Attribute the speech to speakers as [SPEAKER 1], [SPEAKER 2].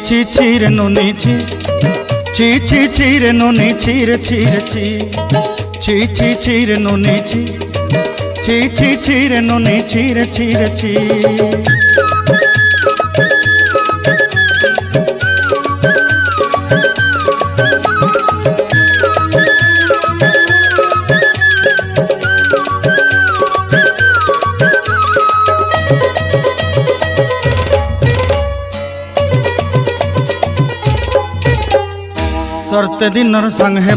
[SPEAKER 1] ची ची रे नोनी ची ची ची ची रे नोनी ची रे ची रे ची ची ची ची रे नोनी ची ची ची ची रे नोनी ची रे ची रे ची। सरते दिन संग है